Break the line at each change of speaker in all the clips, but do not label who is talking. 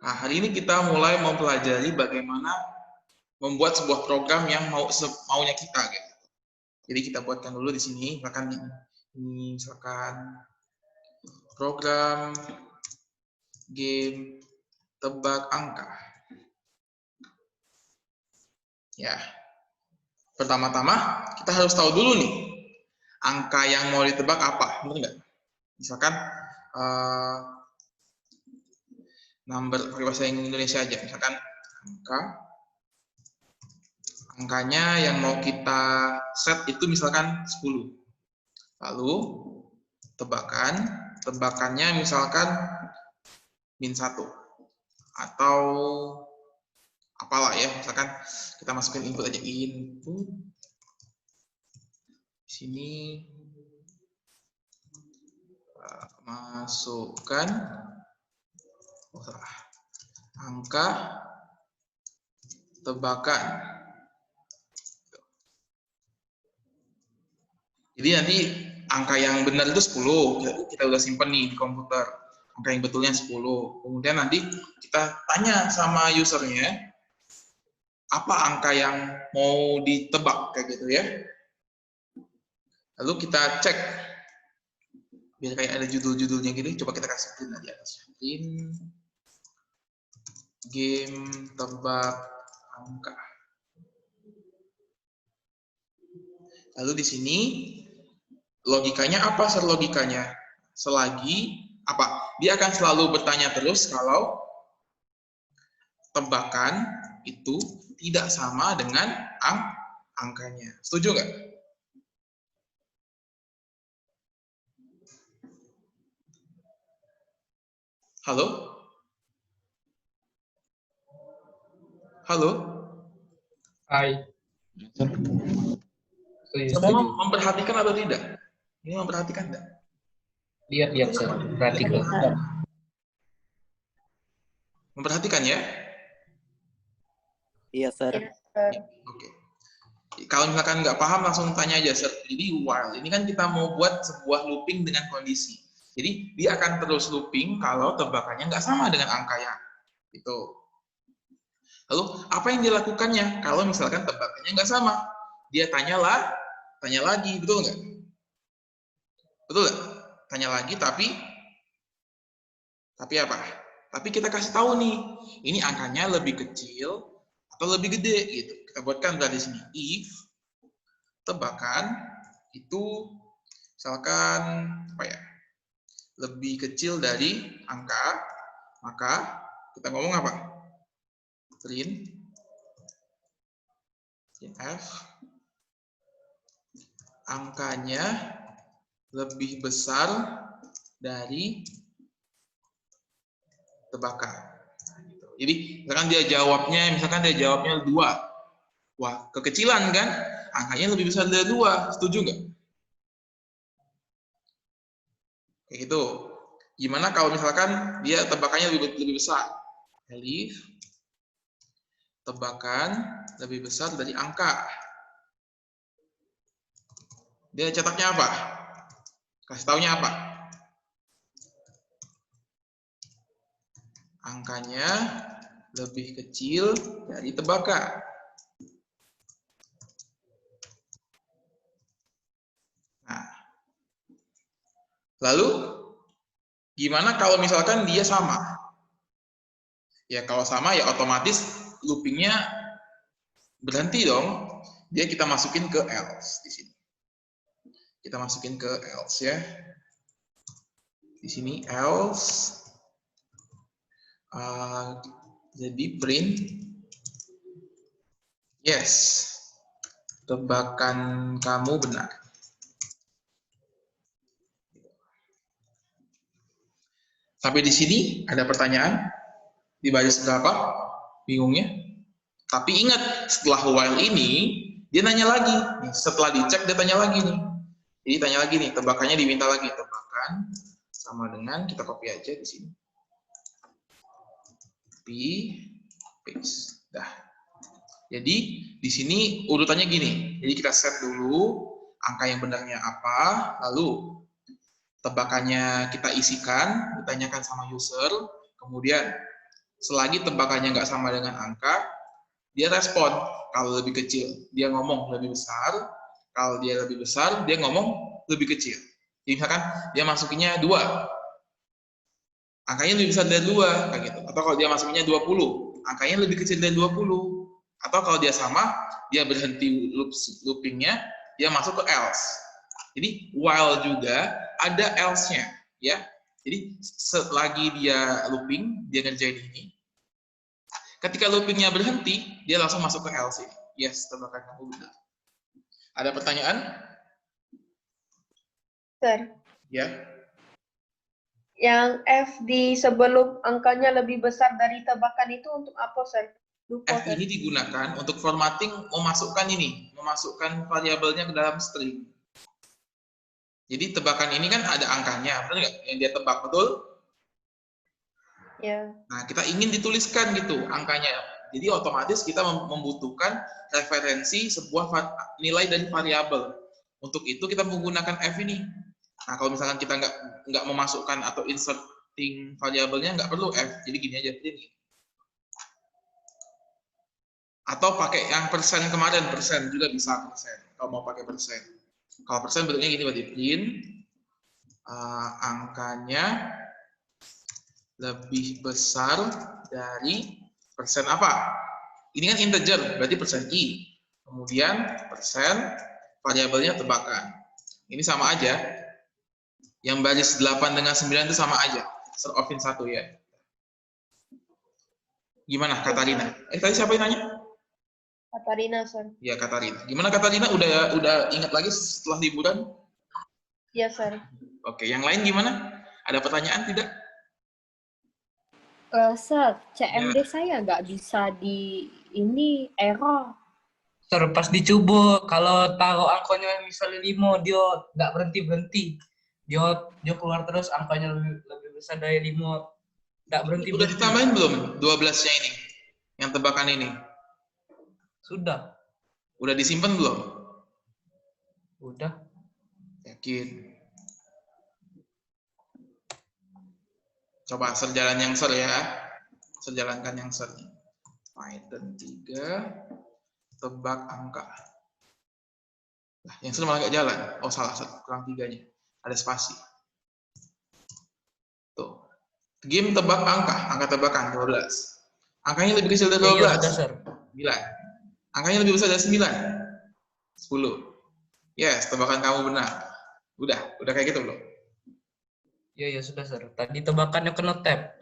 Nah, hari ini kita mulai mempelajari bagaimana membuat sebuah program yang maunya kita, gitu. Jadi kita buatkan dulu di sini, misalkan ini misalkan program game tebak angka. Ya, pertama-tama kita harus tahu dulu nih angka yang mau ditebak apa, benar nggak? Misalkan number pakai bahasa Indonesia aja, misalkan angkanya yang mau kita set itu misalkan 10. Lalu tebakannya misalkan -1 atau apalah ya, misalkan kita masukin input aja, input di sini masukkan angka tebakan. Jadi nanti angka yang benar itu 10, kita udah simpen nih di komputer. Angka yang betulnya 10. Kemudian nanti kita tanya sama usernya, apa angka yang mau ditebak, kayak gitu ya. Lalu kita cek, biar kayak ada judul-judulnya gitu, coba kita kasih print aja. Print game tebak angka. Lalu di sini logikanya apa? Logikanya selagi apa? Dia akan selalu bertanya terus kalau tebakan itu tidak sama dengan angkanya. Setuju nggak? Halo? Halo?
Hai.
Semua memperhatikan atau tidak? Ini memperhatikan enggak?
Lihat, Sir. Perhatikan.
Memperhatikan ya?
Iya, Sir.
Oke. Kalau misalkan nggak paham, langsung tanya aja, Sir. Jadi while, ini kan kita mau buat sebuah looping dengan kondisi. Jadi dia akan terus looping kalau tebakannya nggak sama dengan angkanya. Gitu. Lalu apa yang dilakukannya kalau misalkan tebakannya nggak sama? Dia tanya lagi, betul nggak? Betul nggak? Tanya lagi, tapi apa? Tapi kita kasih tahu nih, ini angkanya lebih kecil atau lebih gede gitu. Kita buatkan dari sini if tebakan itu misalkan apa ya? Lebih kecil dari angka, maka kita ngomong apa? Print f angkanya lebih besar dari tebakan. Jadi misalkan dia jawabnya 2. Wah, kekecilan kan? Angkanya lebih besar dari 2. Setuju nggak? Kayak gitu. Gimana kalau misalkan dia tebakannya lebih besar? Elif, tebakan lebih besar dari angka. Dia cetaknya apa? Kasih taunya apa? Angkanya lebih kecil dari tebakan. Nah, lalu gimana kalau misalkan dia sama? Ya kalau sama ya otomatis loopingnya berhenti dong. Dia kita masukin ke else di sini. Kita masukin ke else ya. Di sini else. Jadi print yes, tebakan kamu benar. Sampai di sini ada pertanyaan di baris berapa? Bingungnya? Tapi ingat, setelah while ini dia nanya lagi. Setelah dicek dia tanya lagi nih. Jadi tanya lagi nih, tebakannya diminta lagi. Tebakan sama dengan, kita copy aja di sini. Paste. Dah. Jadi di sini urutannya gini. Jadi kita set dulu angka yang benarnya apa, lalu tebakannya kita isikan, ditanyakan sama user, kemudian selagi tebakannya nggak sama dengan angka, dia respon kalau lebih kecil. Dia ngomong lebih besar, kalau dia lebih besar, dia ngomong lebih kecil. Jadi misalkan dia masukinnya 2, angkanya lebih besar dari 2, kayak gitu. Atau kalau dia masukinnya 20, angkanya lebih kecil dari 20. Atau kalau dia sama, dia berhenti loopingnya, dia masuk ke else. Jadi while juga ada else-nya, ya. Jadi selagi dia looping, dia ngerjain ini. Ketika loopingnya berhenti, dia langsung masuk ke else ini. Yes, tebakan kamu benar. Ada pertanyaan?
Sir,
Ya.
yang F di sebelum angkanya lebih besar dari tebakan itu untuk apa, Sir? Lupa,
F
Sir.
ini digunakan untuk formatting memasukkan variabelnya ke dalam string. Jadi tebakan ini kan ada angkanya, benar nggak? Yang dia tebak, betul?
Ya.
Nah, kita ingin dituliskan gitu angkanya. Jadi otomatis kita membutuhkan referensi sebuah nilai dari variabel. Untuk itu kita menggunakan F ini. Nah, kalau misalkan kita nggak memasukkan atau inserting variabelnya, nggak perlu F. Jadi gini aja, ini. Atau pakai yang persen kemarin, persen juga bisa persen. Kalau mau pakai persen. Kalau persen bentuknya gini, berarti print angkanya lebih besar dari persen apa? Ini kan integer, berarti persen i. Kemudian persen variabelnya tebakan. Ini sama aja. Yang baris 8 dengan 9 itu sama aja. Serofin 1 ya. Gimana Katarina? Tadi siapa yang nanya?
Katarina, Sir.
Ya, Katarina. Gimana Katarina? Udah ingat lagi setelah liburan?
Iya, Sir.
Oke, yang lain gimana? Ada pertanyaan tidak?
Sir, CMD saya nggak bisa di ini error.
Sir, pas dicoba kalau taruh angkanya misalnya 5, dia nggak berhenti. Dia keluar terus angkanya lebih besar dari 5. Nggak berhenti.
Udah ditambahin belum 12-nya ini? Yang tebakan ini?
Sudah.
Udah disimpan belum?
Udah.
Yakin? Coba serjalan yang ser ya. Serjalankan yang ser. Python 3 tebak angka. Nah, yang ser malah nggak jalan. Oh, salah, kurang 3-nya. Ada spasi. Tuh. Game tebak angka tebakan 12. Angkanya lebih kecil dari 12.
Iya, sudah, Sir.
9. Angkanya lebih besar dari 9. 10. Yes, tebakan kamu benar. Udah kayak gitu belum?
Iya, sudah, Sir. Tadi tebakannya kena tab.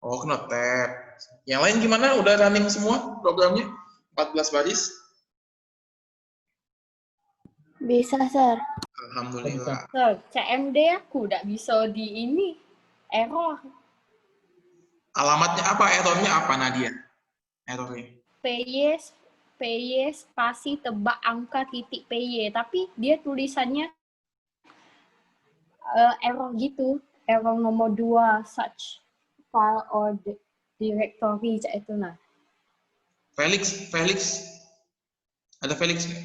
Oh, kena tab. Yang lain gimana? Udah running semua programnya? 14 baris?
Bisa, Sir.
Alhamdulillah.
Sir, CMD aku nggak bisa di ini error.
Alamatnya apa? Errornya apa, Nadia? Errornya?
PY spasi tebak angka titik PY, tapi dia tulisannya error gitu, error nomor 2, such file or directory itu nah.
Felix. Ada Felix nggak?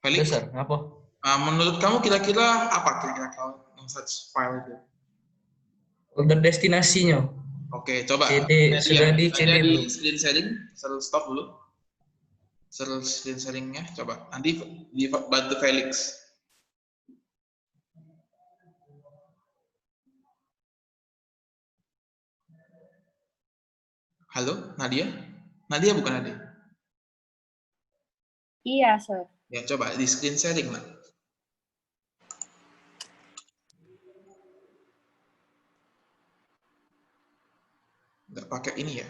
Felix?
Udah, Sir. Apa?
Menurut kamu kira-kira apa kira-kira kalau search file itu?
Udah destinasinya.
Oke, coba.
CD, sudah di CD
di
belum?
screen sharing, stop dulu. Screen sharingnya, coba. Nanti dibantu Felix. Halo, Nadia? Nadia bukan Nadia?
Iya, Sir.
Ya, coba di screen sharing lah. Nggak pakai ini ya?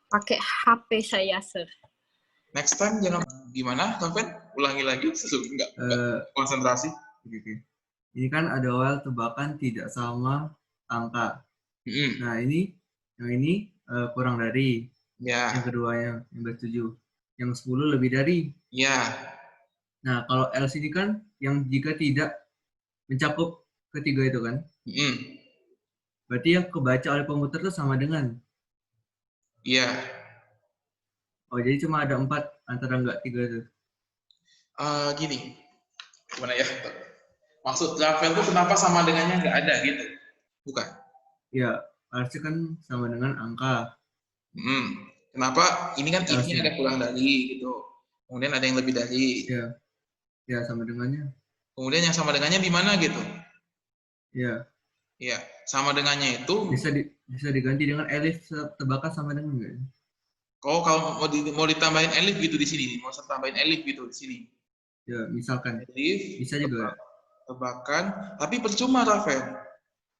Pakai HP saya, Sir.
Next time jangan gimana, Noven? Ulangi lagi, nggak konsentrasi.
Ini kan ada while tebakan tidak sama angka. Nah yang ini kurang dari.
Ya.
Yang keduanya yang ke-7. Yang 10 lebih dari.
Ya.
Nah kalau else ini kan yang jika tidak mencakup ketiga itu kan. Berarti yang kebaca oleh komputer itu sama dengan.
Iya.
Oh jadi cuma ada 4 antara enggak 3 itu.
Gini, gimana ya? Maksud Rafael itu kenapa sama dengannya nggak ada gitu? Bukan.
Ya, harusnya kan sama dengan angka.
Kenapa? Ini kan if-nya
Else-nya.
ada kurang dari gitu. Kemudian ada yang lebih dari.
Ya sama dengannya.
Kemudian yang sama dengannya di mana gitu?
Ya,
Ya, sama dengannya itu.
bisa diganti dengan elif tebakan sama dengan enggak?
Kalau mau ditambahin elif gitu di sini, mau tambahin elif gitu di sini.
Ya, misalkan.
Elif,
Bisa juga.
tebakan, tapi percuma Rafael.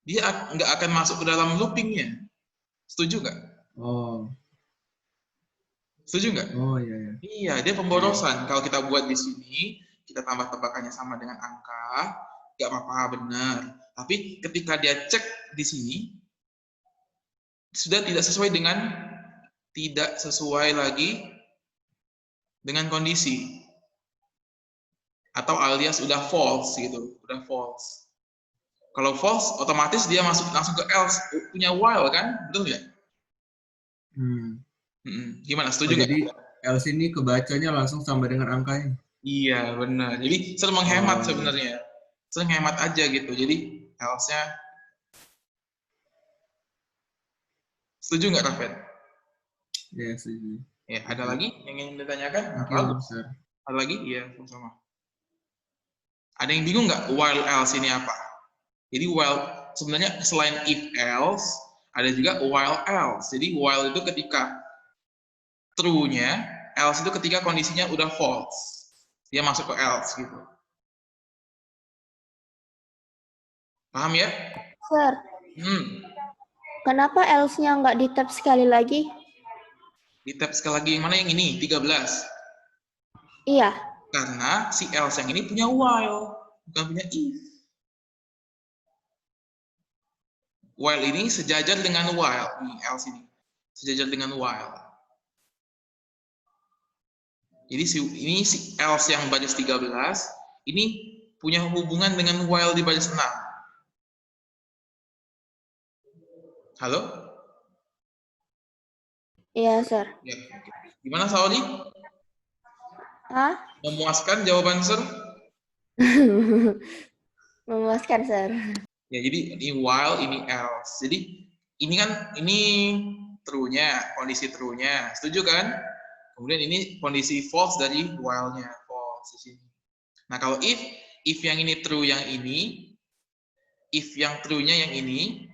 Dia nggak akan masuk ke dalam loopingnya. Setuju nggak?
Oh.
Setuju nggak?
Oh iya ya.
Iya, dia pemborosan. Kalau kita buat di sini, kita tambah tebakannya sama dengan angka, nggak apa-apa benar. Tapi ketika dia cek di sini, sudah tidak sesuai lagi dengan kondisi. Atau alias udah false gitu, udah false. Kalau false, otomatis dia langsung ke else, punya while kan, betul nggak? Gimana, setuju nggak?
Jadi else ini kebacanya langsung sama dengan angkanya.
Iya, benar. Jadi sering menghemat sebenarnya. Sering hemat aja gitu. Jadi else-nya setuju nggak, Rafael?
Ya, setuju.
Ya, ada lagi yang ingin ditanyakan? Ada lagi? Iya, sama-sama. Ada yang bingung nggak while else ini apa? Jadi while sebenarnya selain if else, ada juga while else. Jadi while itu ketika true-nya, else itu ketika kondisinya udah false. Dia masuk ke else gitu. Paham ya?
Sir, kenapa else-nya nggak di-tab sekali lagi?
Di-tab sekali lagi, mana yang ini? 13.
Iya.
Karena si else yang ini punya while, bukan punya if. While ini sejajar dengan while. Ini else ini. Sejajar dengan while. Jadi ini si else yang baris 13, ini punya hubungan dengan while di baris 6. Halo?
Iya, Sir.
Ya. Gimana, Saudi?
Hah?
Memuaskan jawaban, Sir?
Memuaskan, Sir.
Ya, jadi ini while, ini else. Jadi ini kan, ini true-nya, kondisi true-nya. Setuju kan? Kemudian ini kondisi false dari while-nya, false di sini. Nah, kalau if yang ini true yang ini, if yang true-nya yang ini,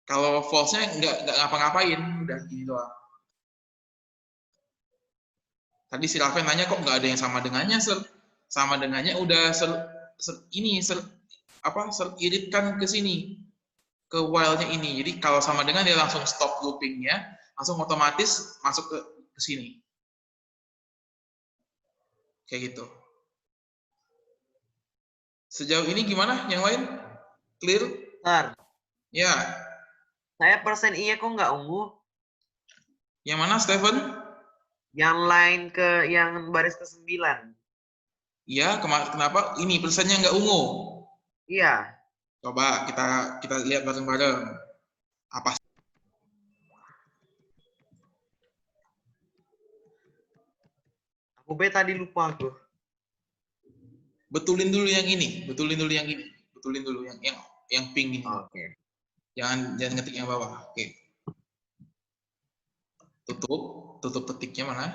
kalau false-nya nggak ngapa-ngapain, udah gini doang. Tadi si Rafael nanya kok nggak ada yang sama dengannya, Sir. Sama dengannya udah iritkan ke sini, ke while-nya ini. Jadi kalau sama dengan dia langsung stop looping-nya, langsung otomatis masuk ke sini. Kayak gitu. Sejauh ini gimana? Yang lain? Clear?
Sir.
Ya.
Saya persen I-nya kok nggak ungu?
Yang mana, Stephen?
Yang lain ke yang baris ke-9.
Iya, kenapa? Ini persennya nggak ungu.
Iya.
Coba kita lihat bareng-bareng. Apa?
Aku tadi lupa aku.
Betulin dulu yang ini. Betulin dulu yang ini. Betulin dulu yang pink ini.
Oke.
Jangan ngetik yang bawah. Oke. Tutup petiknya mana?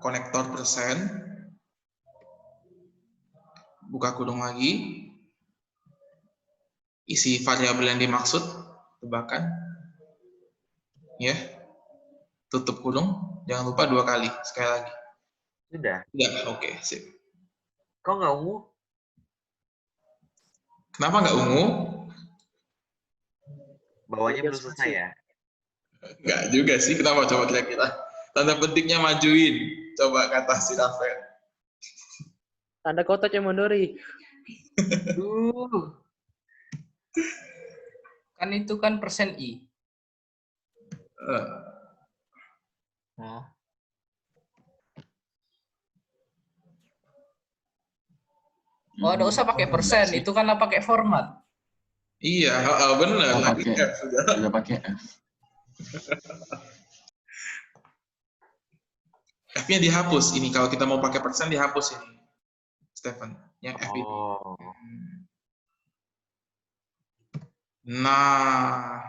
Konektor persen. Buka kurung lagi. Isi variabel yang dimaksud, tebakan. Ya. Tutup kurung, jangan lupa 2 kali, sekali lagi.
Sudah.
Ya, oke, sip.
Kok nggak ungu?
Kenapa nggak ungu?
Bawahnya belum selesai ya?
Nggak juga sih, kenapa coba kira-kira? Tanda petiknya majuin, coba kata si Rafael.
Tanda kotak yang Mondori. Kan itu kan persen I. Nah. Oh, nggak usah pakai persen, itu kan pakai format.
Iya, benar.
Oh, pakai F sudah pakai F.
F-nya dihapus ini, kalau kita mau pakai persen dihapus ini, Stephen. Yang F ini.
Oh.
Nah,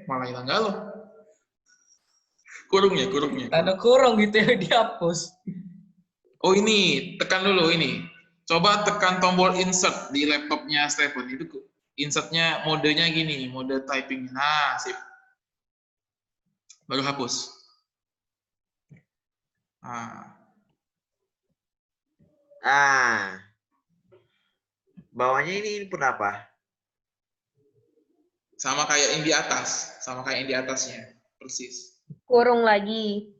malah hilang galau. Kurungnya.
Ada kurung gitu ya dihapus.
Oh ini, tekan dulu ini. Coba tekan tombol insert di laptopnya Stephen. Itu insertnya modenya gini, mode typing. Nah, sip. Baru hapus.
Bawahnya ini input apa?
Sama kayak yang di atas, sama kayak yang di atasnya, persis.
Kurung lagi.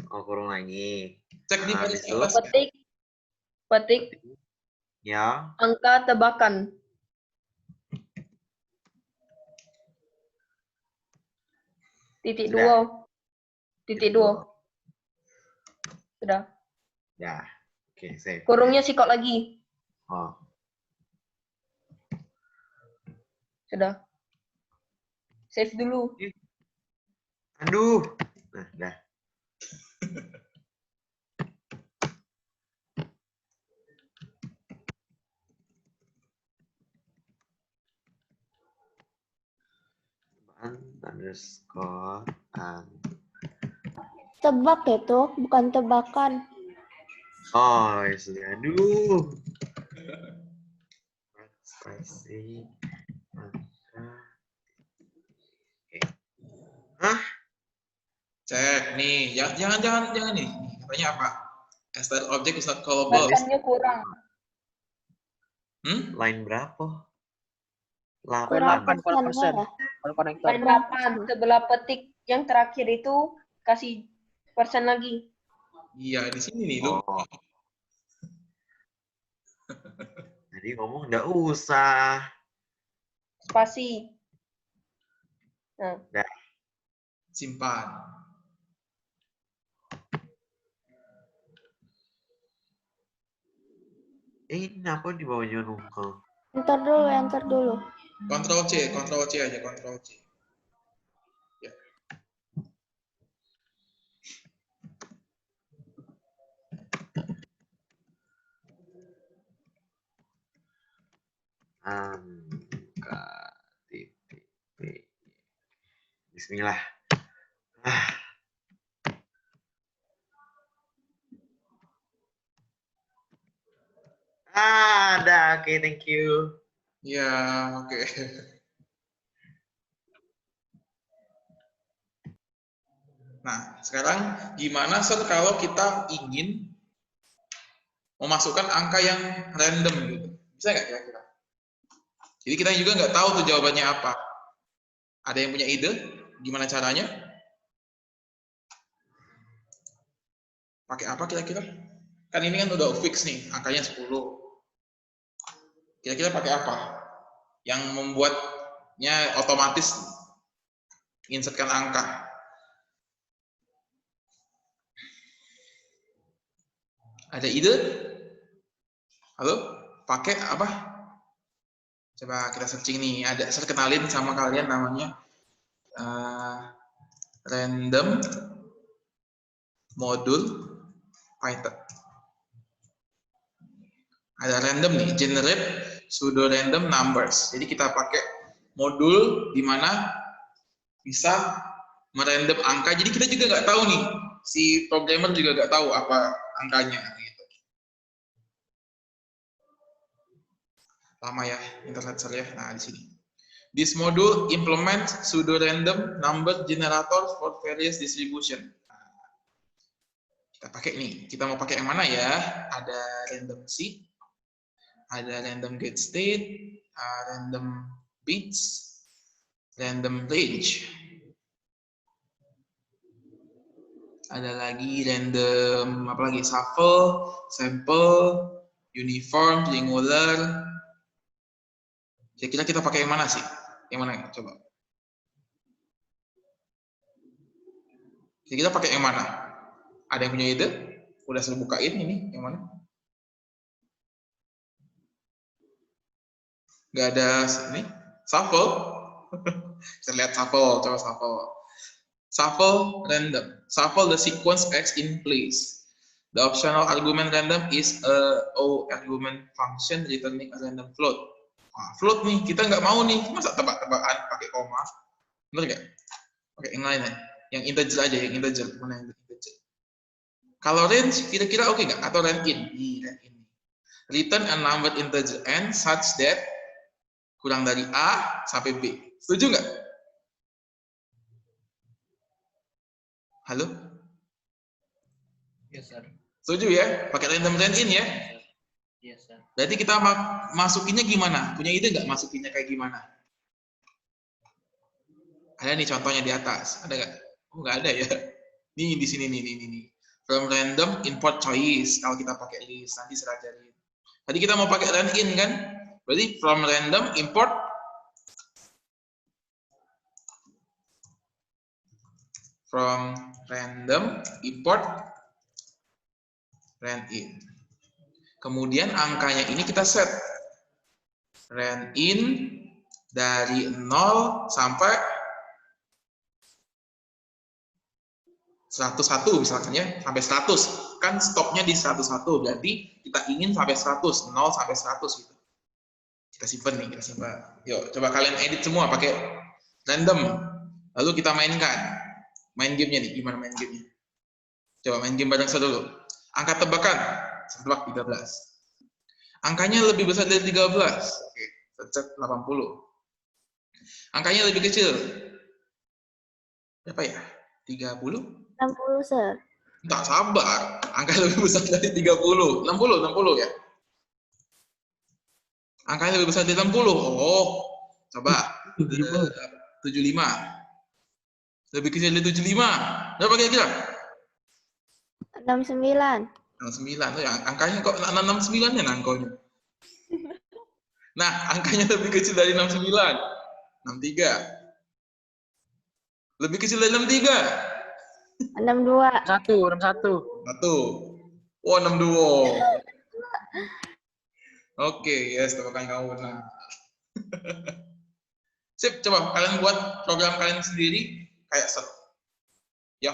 Oh, kurung lagi.
Cek di baris atas.
Petik
Ya.
angka tebakan. Titik
Sudah.
2. Titik 2. Sudah.
Ya. Oke, save.
Kurungnya sikot lagi.
Oh.
Sudah. Save dulu.
Aduh. Nah, dah. Underscore
Tebak itu, bukan tebakan.
Oh, ya sudah. Aduh. Spasi. Hah?
Cek nih, jangan nih. Katanya apa? Style object is not callable.
Tebakannya kurang.
Line berapa?
Kurang
8.
persen ya.
Line 8. Sebelah petik yang terakhir itu kasih persen lagi.
Iya, di sini nih, lu.
Oh. Jadi ngomong nggak usah.
Spasi. Nah,
Simpan.
Ini apa di bawahnya nunggu?
Enter dulu.
Ctrl C aja, Ctrl C. Ya.
Angka titik P. Bismillah. Ada. Oke, thank you.
Ya, oke. Nah, sekarang gimana Sir kalau kita ingin memasukkan angka yang random gitu? Bisa nggak kira-kira? Jadi kita juga nggak tahu tuh jawabannya apa. Ada yang punya ide? Gimana caranya? Pakai apa kira-kira? Kan ini kan udah fix nih, angkanya 10. Kira-kira pakai apa? Yang membuatnya otomatis insertkan angka. Ada ide? Halo? Pakai apa? Coba kita searching nih. Saya kenalin sama kalian namanya random module Python. Ada random nih, generate pseudo random numbers. Jadi kita pakai modul di mana bisa merandom angka. Jadi kita juga nggak tahu nih, si programmer juga nggak tahu apa angkanya. Gitu. Lama ya internet saya. Nah di sini. This module implements pseudo random number generator for various distribution. Kita pakai nih. Kita mau pakai yang mana ya? Ada random seed, ada random get state, random bits, random range. Ada lagi random apa lagi? Shuffle, sample, uniform, triangular. Kira-kira kita pakai yang mana sih? Yang mana? Coba. Kira-kira pakai yang mana? Ada yang punya ide? Udah saya bukain ini yang mana? Gak ada ini shuffle. Kita lihat shuffle, coba shuffle. Shuffle random. Shuffle the sequence X in place. The optional argument random is a O argument function returning a random float. Nah, float nih, kita nggak mau nih, masa tebak-tebakan pakai koma? Bener nggak? Oke, yang lain ya. Yang integer aja, yang integer. Mana yang integer? Kalau range, kira-kira oke nggak? Atau range in? Range in. Return a number integer n such that kurang dari A sampai B. Setuju nggak? Halo?
Yes, sir.
Setuju ya? Pakai random range in ya?
Yes, sir.
Berarti kita masukinnya gimana? Punya ide nggak masukinnya kayak gimana? Ada nih contohnya di atas. Ada nggak? Oh, nggak ada ya. Nih di sini nih. From random import choice. Kalau kita pakai list nanti saya ajarin. Tadi kita mau pakai range in kan? Berarti from random import range in. Kemudian angkanya ini kita set. Range in dari 0 sampai 101 misalkan ya, sampai 100. Kan stopnya di 101, berarti kita ingin sampai 100, 0 sampai 100 gitu. Kita simpen nih, kita simpan. Yuk, coba kalian edit semua pakai random. Lalu kita mainkan. Main gamenya nih, gimana main gamenya? Coba main game bareng saya dulu. Angka tebakan, saya tebak 13. Angkanya lebih besar dari 13. Oke, set 80. Angkanya lebih kecil. Berapa ya? 30?
60, sir.
Tak sabar. Angka lebih besar dari 30. 60 ya. Angkanya lebih besar dari 60. Oh, coba. 75. Lebih kecil dari 75. Berapa kira-kira?
69.
69. Oh, ya, angkanya kok 69 ya angkanya. Nah, angkanya lebih kecil dari 69. 63. Lebih kecil dari 63.
62.
61.
1. Oh, 62. Oke, yes, tebakan kamu benar. Sip, coba kalian buat program kalian sendiri kayak set. Ya.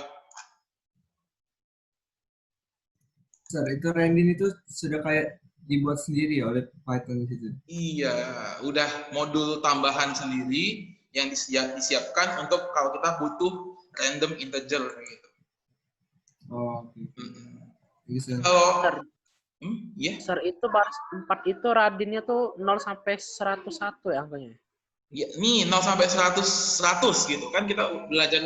Sir, itu Rendin itu sudah kayak dibuat sendiri ya oleh Python di situ.
Iya, udah modul tambahan sendiri yang disiapkan untuk kalau kita butuh random integer kayak gitu.
Oh, oke. Bisa.
Kalau iya.
Sir, itu baris 4 itu radinnya tuh 0 sampai 101 ya angkanya.
Ya, nih 0 sampai 100 gitu kan kita belajar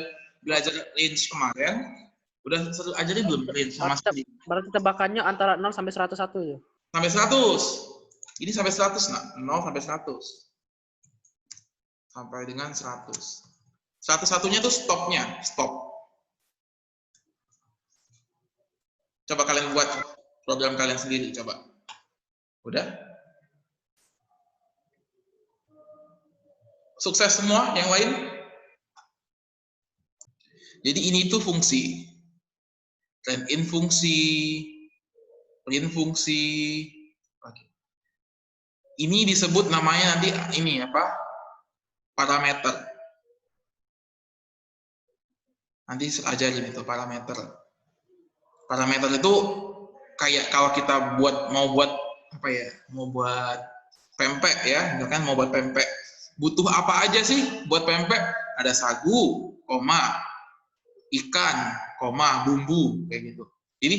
range kemarin. Udah ajarin belum range sama sekali?
Berarti tebakannya antara 0 sampai 101 ya.
Sampai 100. Ini sampai 100, nah. 0 sampai 100. Sampai dengan 100. 101-nya tuh stopnya, stop. Coba kalian buat program kalian sendiri, coba. Udah? Sukses semua yang lain? Jadi ini tuh fungsi. Range in fungsi, print fungsi. Oke. Ini disebut namanya nanti ini apa? Parameter. Nanti ajarin itu parameter. Parameter itu kayak kalau kita mau buat apa ya? Mau buat pempek ya, misalkan mau buat pempek. Butuh apa aja sih buat pempek? Ada sagu, koma, ikan, koma, bumbu kayak gitu. Jadi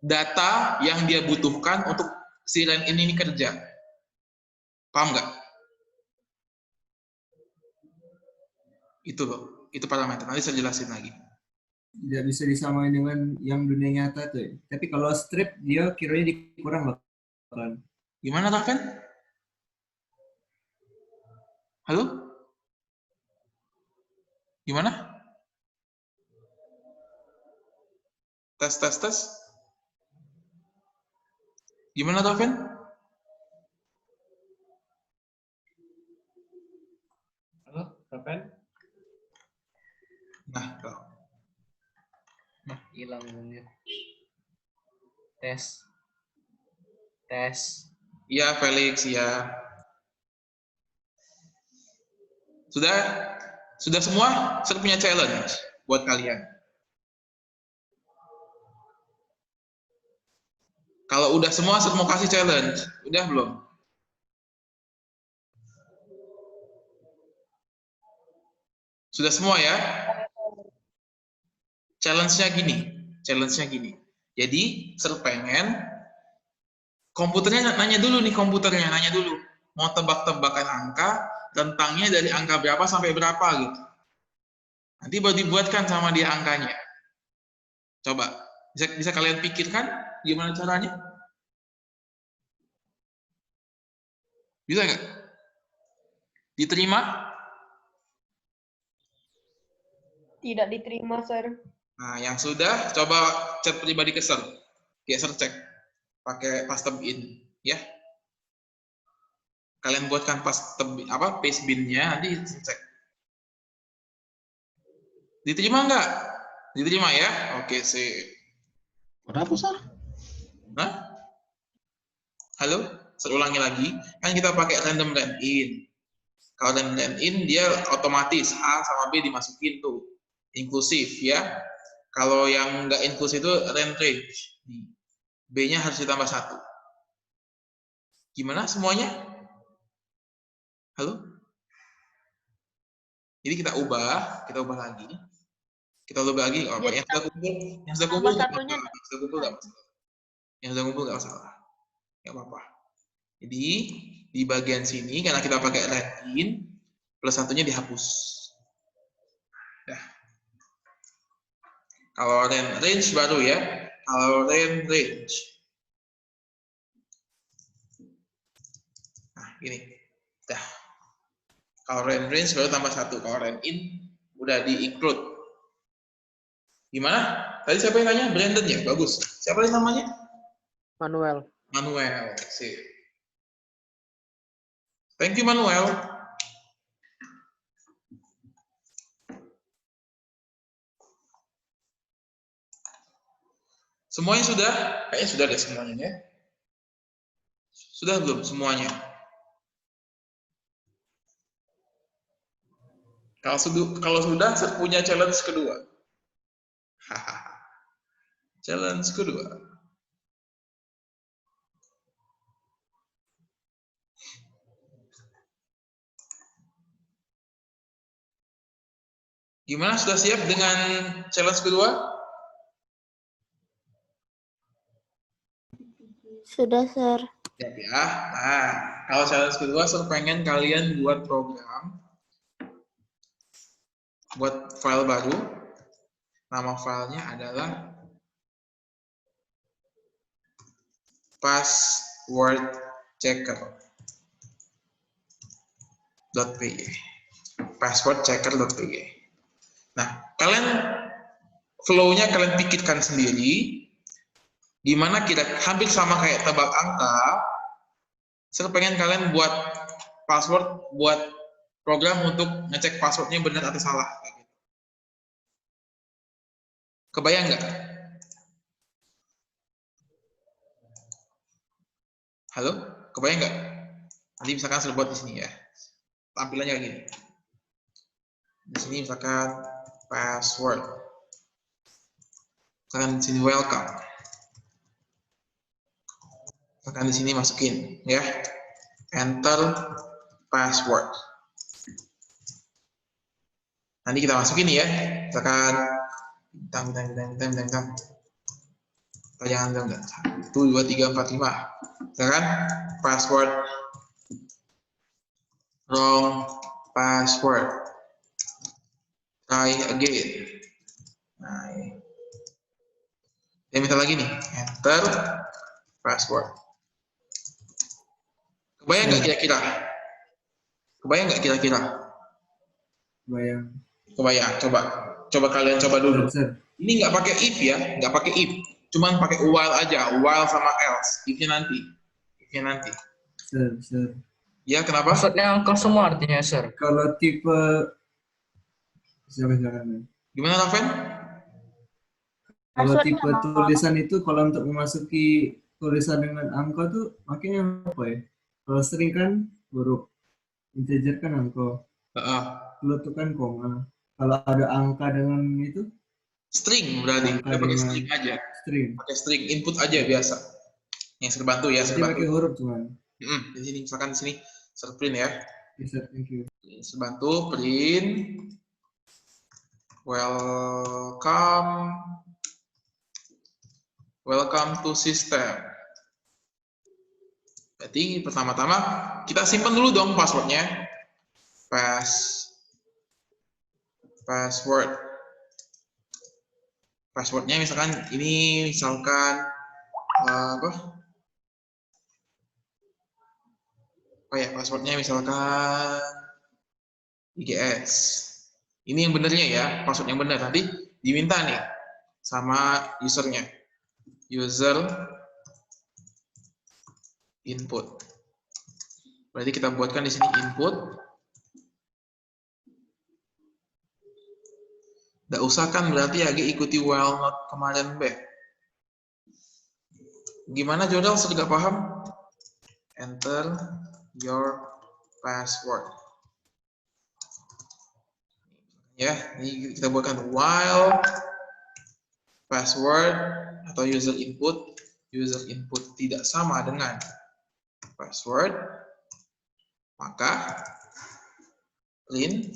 data yang dia butuhkan untuk si range ini kerja. Paham nggak? Itu loh, itu parameter. Nanti saya jelasin lagi.
Tidak bisa disamain dengan yang dunia nyata tuh ya. Tapi kalau strip dia kiranya dikurang loh kan.
Gimana Raven? Halo? Gimana? Tes. Gimana Raven?
Halo, Raven?
Nah, tuh.
Hilang bunyi. Tes.
Iya Felix, ya. Sudah semua? Saya punya challenge buat kalian. Kalau udah semua, saya mau kasih challenge. Udah belum? Sudah semua ya? Challenge-nya gini. Jadi, Sir pengen komputernya nanya dulu. Mau tebak-tebakan angka, rentangnya dari angka berapa sampai berapa gitu. Nanti baru dibuatkan sama dia angkanya. Coba, bisa kalian pikirkan gimana caranya? Bisa nggak? Diterima?
Tidak diterima, Sir.
Nah, yang sudah, coba chat pribadi ke Sir. Sir cek. Pakai paste bin, ya. Kalian buatkan paste bin-nya, nanti cek. Diterima nggak? Diterima ya? Oke, sip.
Kenapa, Sar?
Nah, halo? Saya ulangi lagi. Kan kita pakai random in. Kalau random in, dia otomatis A sama B dimasukin tuh. Inklusif ya. Kalau yang nggak inklusif itu range. B-nya harus ditambah 1. Gimana semuanya? Halo? Jadi kita ubah lagi. Oh, yang sudah kumpul nggak masalah. Yang sudah kumpul nggak masalah. Nggak apa-apa. Jadi di bagian sini karena kita pakai in, plus 1-nya dihapus. Dah. Kalau range baru ya. Kalau range. Nah, gini. Dah. Kalau range baru tambah 1. Kalau in udah di-include. Gimana? Tadi siapa yang nanya? Brandon ya? Bagus. Siapa yang namanya?
Manuel.
Sip. Thank you, Manuel. Semuanya sudah? Kayaknya sudah deh semuanya ya. Sudah belum semuanya? Kalau sudah, saya punya challenge kedua. Challenge kedua. Gimana, sudah siap dengan challenge kedua?
Sudah, Sir.
Siap ya. Nah, kalau challenge kedua, saya pengen kalian buat program, buat file baru. Nama filenya adalah passwordchecker.py. Passwordchecker.py. Nah, kalian flow-nya kalian pikirkan sendiri. Gimana kita hampir sama kayak tebak angka. Saya pengen kalian buat password, buat program untuk ngecek passwordnya benar atau salah. Kebayang nggak? Halo? Kebayang nggak? Nanti misalkan saya buat di sini ya. Tampilannya gini. Di sini misalkan password. Misalkan di sini welcome. Misalkan di sini masukin ya. Enter password. Nanti kita masukin ya. Misalkan bintang. Jangan. 1, 2, 3, 4, 5. Misalkan password. Wrong password. Try again. Nah, dia minta lagi nih, enter password. Kebayang nggak kira-kira?
Bayang.
Kebayang. Coba kalian coba dulu.
Sir.
Ini nggak pakai if ya, nggak pakai if, cuman pakai while aja, while sama else. If-nya nanti.
Sir.
Ya, kenapa?
Maksudnya angka semua artinya, Sir.
Kalau tipe silakan.
Gimana, Raven?
Kalau
Passwordnya
tipe
apa?
tulisan itu kalau untuk memasuki tulisan dengan angka tuh makanya apa ya? Kalau string kan huruf, integer kan angka, float itu kan koma. Kalau ada angka dengan itu
String berarti. Kita pakai string aja. Pakai string input aja biasa. Yang serbantu ya,
serbantu. Pakai huruf cuman.
Di sini misalkan di sini print ya.
Yes, sir. Thank you.
Serbantu print Welcome to system. Berarti pertama-tama kita simpan dulu dong passwordnya. Passwordnya misalkan ini, passwordnya misalkan IGS. Ini yang benernya ya, password yang benar. Nanti diminta nih sama usernya. User input. Berarti kita buatkan di sini input. Nggak usah kan berarti Agi ikuti while not kemarin be. Gimana Jodel, sudah paham? Enter your password. Ya, ini kita buatkan while password atau user input tidak sama dengan password, maka print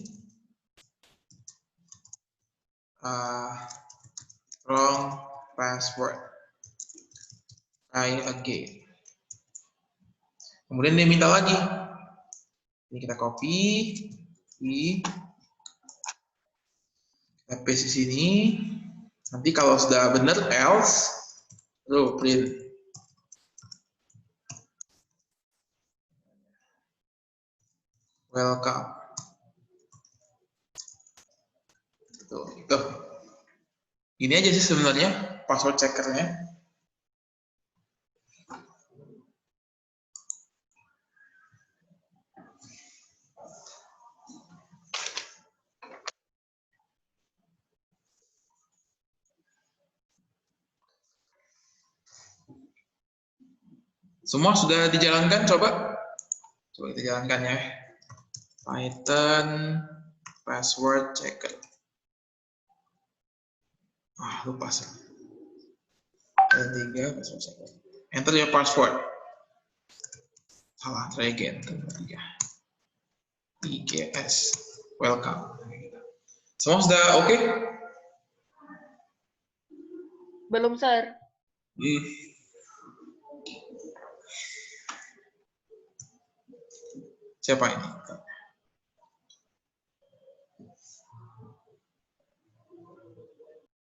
wrong password. Try again. Kemudian dia minta lagi. Ini kita copy, kita paste di sini. Nanti kalau sudah benar else, lalu print. Welcome. Tuh. Ini aja sih sebenarnya password checkernya. Semua sudah dijalankan, coba kita jalankan ya. Python password checker. Lupa sih. Tiga password checker. Enter your password. Salah, try again. IGS. Welcome. Semua sudah oke?
Belum, Sir.
Siapa ini?